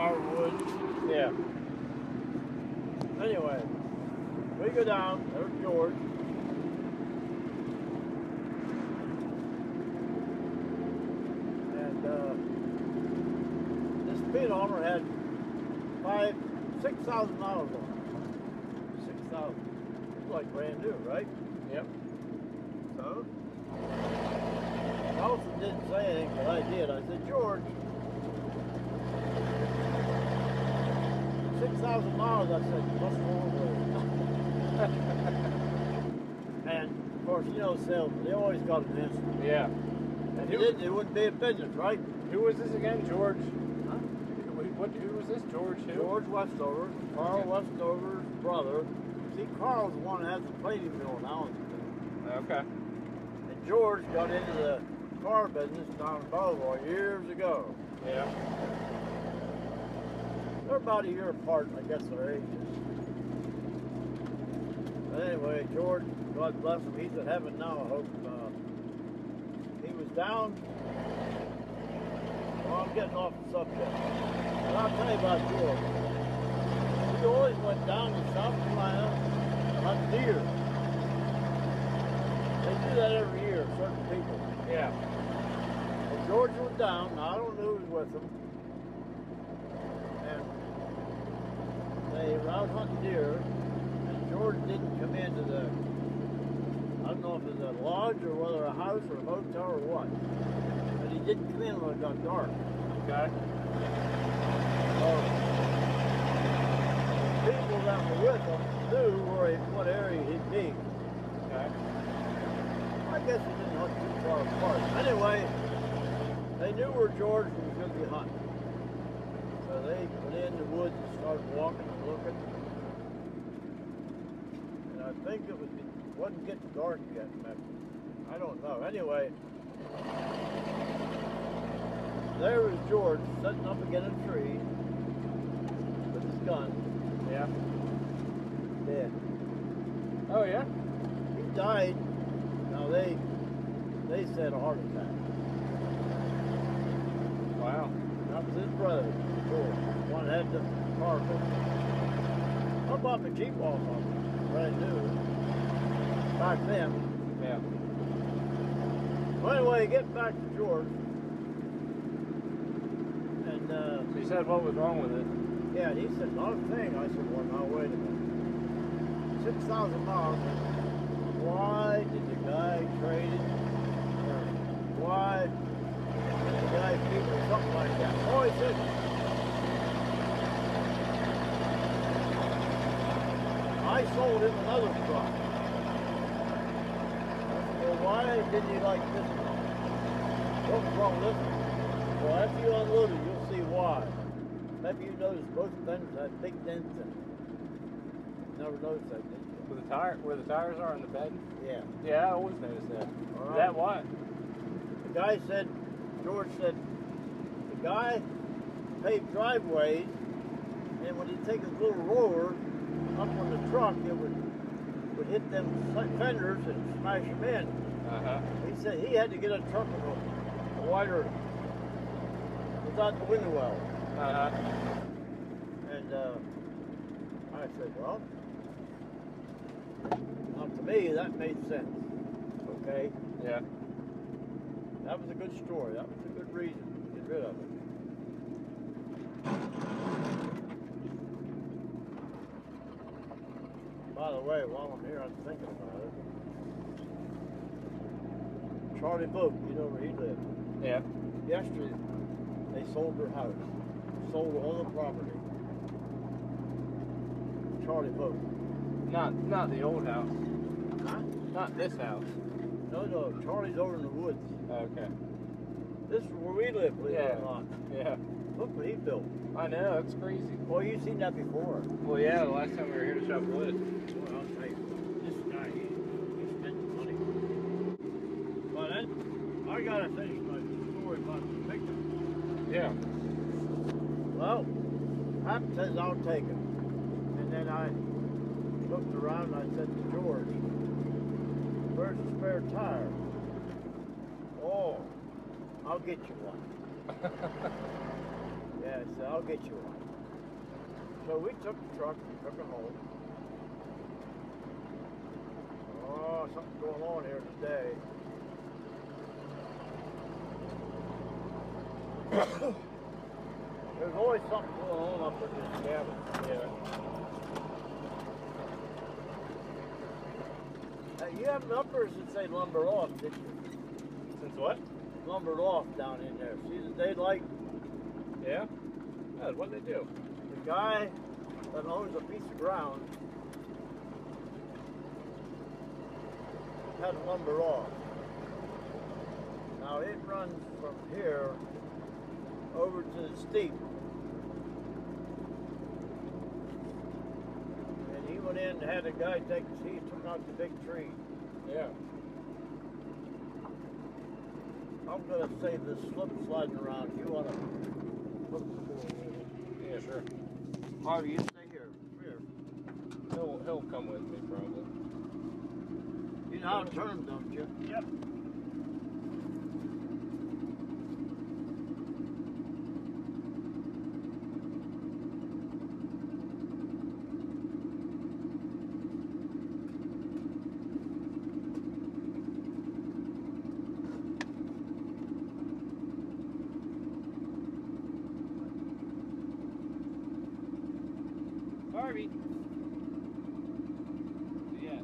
firewood. Yeah. Anyway, we go down. There's George. And this speedometer had 6,000 miles on it. 6,000. It's like brand new, right? Yep. So, Nelson didn't say anything, but I did. I said, George, 6,000 miles, I said, what's wrong with it? And, of course, you know salesmen, they always got an answer. Yeah. And he didn't, it wouldn't be a business, right? Who was this again, George? Huh? Who was this, George who? George Westover, Carl Westover's brother. See, Carl's the one that has the plating mill now. Okay. And George got into the car business down in Baltimore years ago. Yeah. They're about a year apart, I guess their ages. But anyway, George, God bless him, he's in heaven now, I hope. He was down. Well, I'm getting off the subject. But I'll tell you about George. He always went down to South Carolina to hunt deer. They do that every year, certain people. Yeah. Well, George was down. Now, I don't know who was with him. And they were out hunting deer. And George didn't come into the, I don't know if it was a lodge or whether a house or a hotel or what. But he didn't come in when it got dark. Okay. So, the people that were with him knew what area he'd be. Okay. I guess he didn't hunt too far apart. Anyway, they knew where George was going to be hunting. So they went in the woods and started walking and looking. And I think it wasn't getting dark yet, maybe. I don't know. Anyway, there was George sitting up against a tree with his gun. Yeah. Dead. Oh, yeah? He died. Now they said a heart attack. Wow. That was his brother, George. One had the car business. I bought my Jeep off of him, brand new. Back then. Yeah. Well, anyway, getting back to George. And So you said what was wrong with it? yeah, and he said, not a thing. I said, well, now wait a minute. 6,000 miles. Why did the guy trade it? Or why did the guy keep it? Something like that. Oh, he said, I sold him another truck. I said, well, why didn't you like this one? What was wrong with this one? Well, after you unload it, you'll see why. Maybe you noticed both things had big dents in it. Never noticed that, did you? Where the tires are on the bed? Yeah. Yeah, I always notice that. All Is right. that what? The guy said, George said, the guy paved driveways, and when he'd take his little roller up on the truck, it would hit them fenders and smash them in. Uh-huh. He said he had to get a truck with a wider, without the window well. Uh-huh. And I said, well, now to me, that made sense. Okay? Yeah. That was a good story. That was a good reason to get rid of it. By the way, while I'm here, I'm thinking about it. Charlie Boat, you know where he lived. Yeah. Yesterday, they sold their house. Sold all the property. Charlie Boat. Not the old house. Huh? Not this house. No, Charlie's over in the woods. Okay. This is where we live, believe it or not. Yeah. Look what he built. I know, that's crazy. Well, you've seen that before. Well, yeah, the last time we were here to chop wood. Well, I'll tell you, this guy, he spent money. But then, I gotta finish my story about the picture. Yeah. Well, Paps says I'll take it. And then I looked around and I said to George, where's the spare tire? Oh, I'll get you one. Yeah, I said, I'll get you one. So we took the truck and took it home. Oh, something's going on here today. There's always something going on up in this cabin. Yeah. You haven't uppers since they lumbered off, did you? Since what? Lumbered off down in there. See the daylight? Yeah? What'd they do? The guy that owns a piece of ground had lumbered off. Now it runs from here over to the steep. And he went in and had a guy he took out the big tree. Yeah. I'm gonna say this slip sliding around. You wanna look for it? Yeah, sure. Harvey, you stay here. Here. He'll come with me probably. You know how to turn, don't you? Yep. Harvey. Yeah.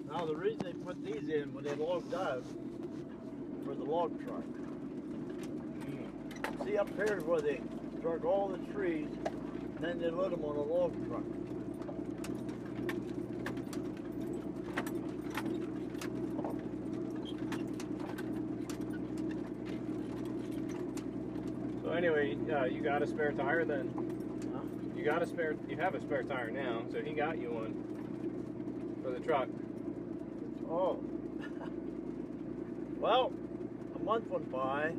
Now the reason they put these in when they logged out for the log truck. See up here is where they struck all the trees, and then they lit them on a log truck. So anyway, you got a spare tire then? Huh? You have a spare tire now, so he got you one for the truck. Oh. Well, a month went by,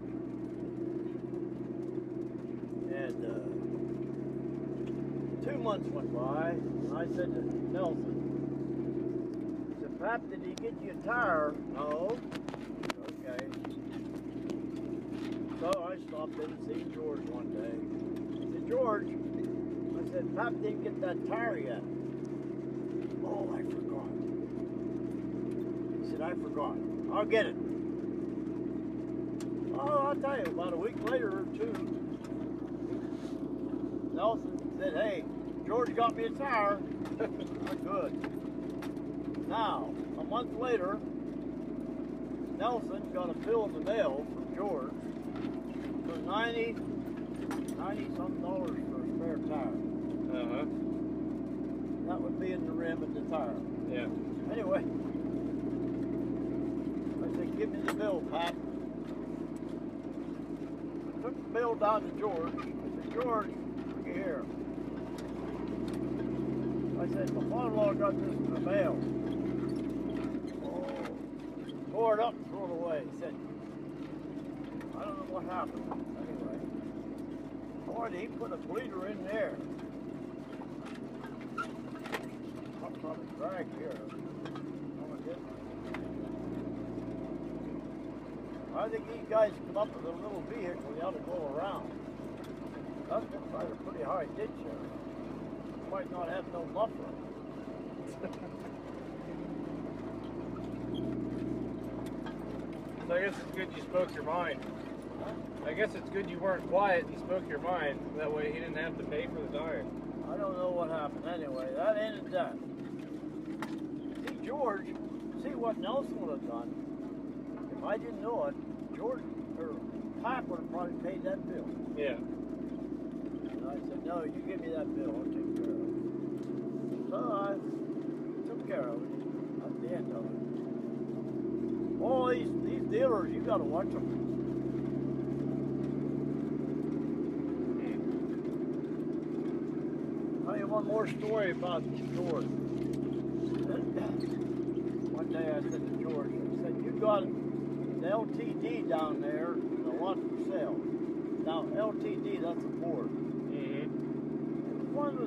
and 2 months went by, and I said to Nelson, I said, Pap, did he get you a tire? No. Okay. So I stopped in and see George one day. I said, George, I said, Pap didn't get that tire yet. Oh, I forgot. He said, I forgot. I'll get it. Oh, I'll tell you, about a week later or two, Nelson said, hey, George got me a tire. Good. Now, a month later, Nelson got a bill in the mail from George for $90 some dollars for a spare tire. Uh-huh. That would be in the rim and the tire. Yeah. Anyway, I said, give me the bill, Pat. I took the bill down to George. I said, George, look here. I said, my father-in-law got this in the mail. Oh, tore it up and threw it away. He said, I don't know what happened. Anyway, boy, he put a bleeder in there. I'm trying to drag here. I think these guys come up with a little vehicle, they ought to go around. That's looks like a pretty hard ditch here. Might not have no muffler. So I guess it's good you spoke your mind. Huh? I guess it's good you weren't quiet and you spoke your mind. That way he didn't have to pay for the tire. I don't know what happened. Anyway, that ended that. See, George, see what Nelson would have done. If I didn't know it, George, or Pap would have probably paid that bill. Yeah. And I said, no, you give me that bill, I'll take care of it. So I took care of it at the end of it. All these dealers, you got to watch them. Tell you one more story about George. One day I said to George, I said, you got an LTD down there, and a lot for sale. Now, LTD, that's a Ford. Mm-hmm.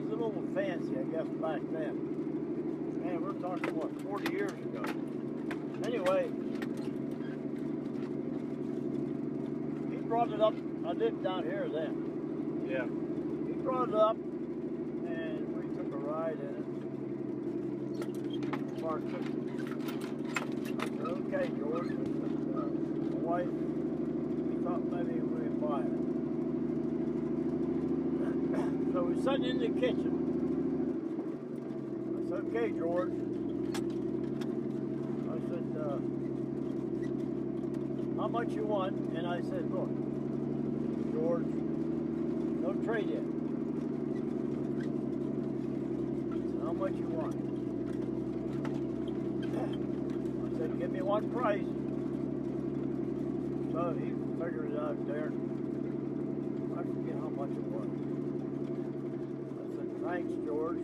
was a little fancy, I guess, back then. Man, we're talking, what, 40 years ago. Anyway, he brought it up. I lived down here then. Yeah. He brought it up, and we took a ride in it. Parked it. I said, okay, George. I said, my wife, we thought maybe we'd buy it. So we sat in the kitchen. I said, okay, George. I said, how much you want? And I said, look, George, no trade-in. He said, how much you want? I said, give me one price. So he figured it out there. I forget how much it was. I said, thanks, George.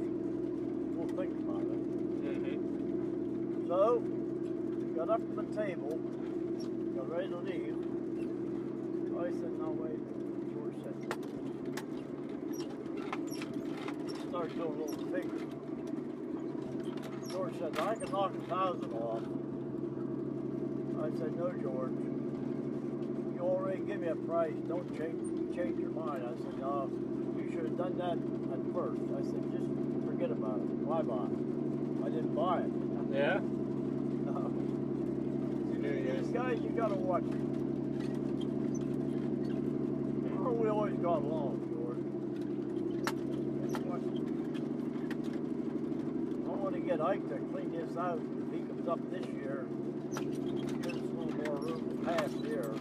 We'll think about it. Mm-hmm. So, got up from the table, got ready to leave. I said, no, wait. George said, start doing a little figure. George said, I can knock 1,000 off. I said, no, George. You already give me a price. Don't change your mind. I said, no, you should have done that at first. I said, just forget about it. Why buy it? I didn't buy it. Yeah? No. You knew These guys, you gotta watch. Oh, we always got along, George. I want to get Ike to clean this out if he comes up this year. There's a little more room to pass here.